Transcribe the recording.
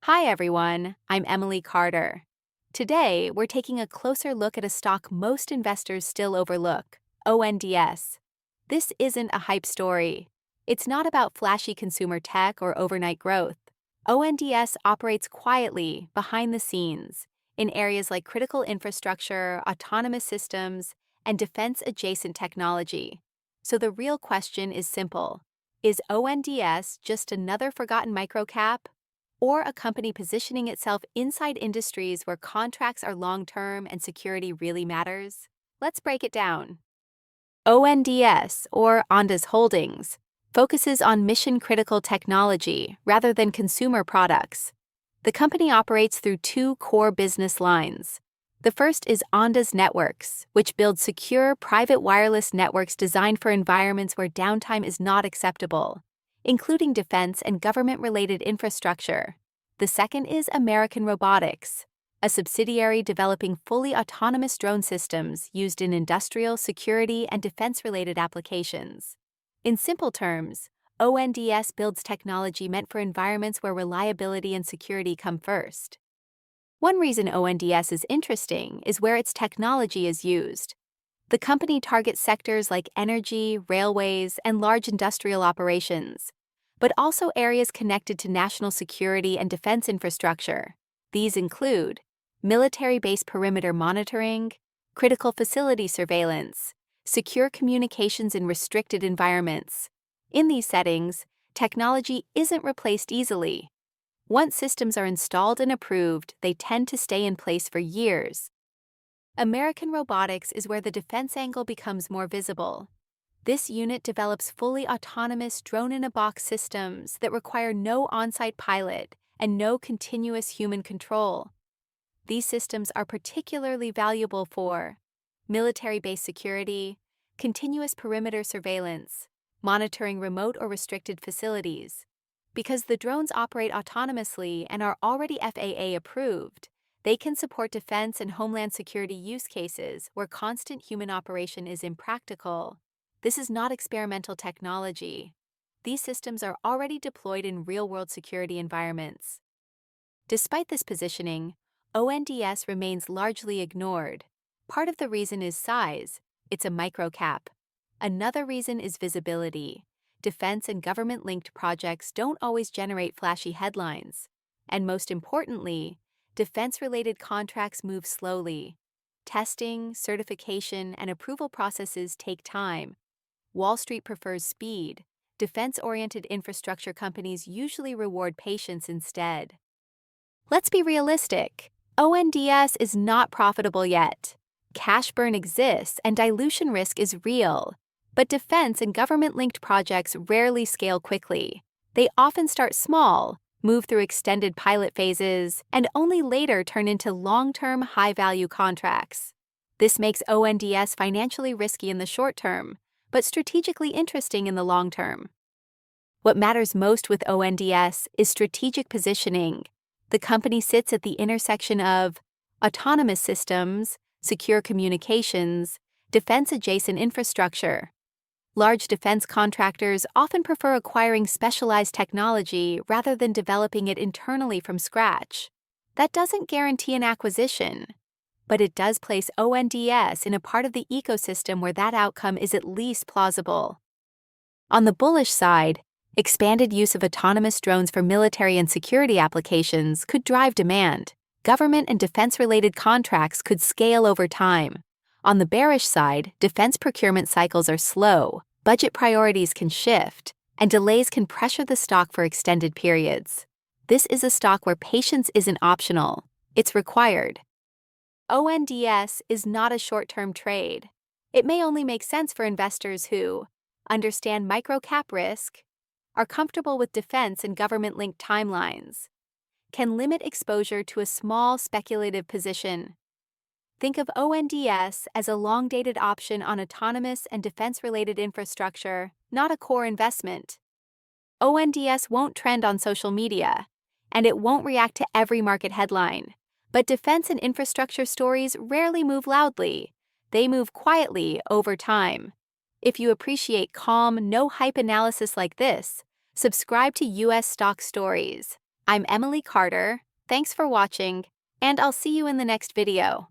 Hi everyone, I'm Emily Carter. Today, we're taking a closer look at a stock most investors still overlook, ONDS. This isn't a hype story. It's not about flashy consumer tech or overnight growth. ONDS operates quietly, behind the scenes, in areas like critical infrastructure, autonomous systems, and defense-adjacent technology. So the real question is simple. Is ONDS just another forgotten microcap? Or a company positioning itself inside industries where contracts are long-term and security really matters? Let's break it down. ONDS, or Ondas Holdings, focuses on mission-critical technology rather than consumer products. The company operates through two core business lines. The first is Ondas Networks, which builds secure private wireless networks designed for environments where downtime is not acceptable, including defense and government-related infrastructure. The second is American Robotics, a subsidiary developing fully autonomous drone systems used in industrial, security, and defense-related applications. In simple terms, ONDS builds technology meant for environments where reliability and security come first. One reason ONDS is interesting is where its technology is used. The company targets sectors like energy, railways, and large industrial operations, but also areas connected to national security and defense infrastructure. These include military base perimeter monitoring, critical facility surveillance, secure communications in restricted environments. In these settings, technology isn't replaced easily. Once systems are installed and approved, they tend to stay in place for years. American Robotics is where the defense angle becomes more visible. This unit develops fully autonomous drone-in-a-box systems that require no on-site pilot and no continuous human control. These systems are particularly valuable for military base security, continuous perimeter surveillance, monitoring remote or restricted facilities. Because the drones operate autonomously and are already FAA approved, they can support defense and homeland security use cases where constant human operation is impractical. This is not experimental technology. These systems are already deployed in real-world security environments. Despite this positioning, ONDS remains largely ignored. Part of the reason is size. It's a microcap. Another reason is visibility. Defense and government-linked projects don't always generate flashy headlines. And most importantly, defense-related contracts move slowly. Testing, certification, and approval processes take time. Wall Street prefers speed. Defense-oriented infrastructure companies usually reward patience instead. Let's be realistic. ONDS is not profitable yet. Cash burn exists and dilution risk is real. But defense and government-linked projects rarely scale quickly. They often start small, move through extended pilot phases, and only later turn into long-term, high-value contracts. This makes ONDS financially risky in the short term, but strategically interesting in the long term. What matters most with ONDS is strategic positioning. The company sits at the intersection of autonomous systems, secure communications, defense-adjacent infrastructure. Large defense contractors often prefer acquiring specialized technology rather than developing it internally from scratch. That doesn't guarantee an acquisition, but it does place ONDS in a part of the ecosystem where that outcome is at least plausible. On the bullish side, expanded use of autonomous drones for military and security applications could drive demand. Government and defense-related contracts could scale over time. On the bearish side, defense procurement cycles are slow, budget priorities can shift, and delays can pressure the stock for extended periods. This is a stock where patience isn't optional, it's required. ONDS is not a short-term trade. It may only make sense for investors who understand microcap risk, are comfortable with defense and government-linked timelines, can limit exposure to a small speculative position. Think of ONDS as a long-dated option on autonomous and defense-related infrastructure, not a core investment. ONDS won't trend on social media, and it won't react to every market headline. But defense and infrastructure stories rarely move loudly. They move quietly over time. If you appreciate calm, no-hype analysis like this, subscribe to U.S. Stock Stories. I'm Emily Carter. Thanks for watching, and I'll see you in the next video.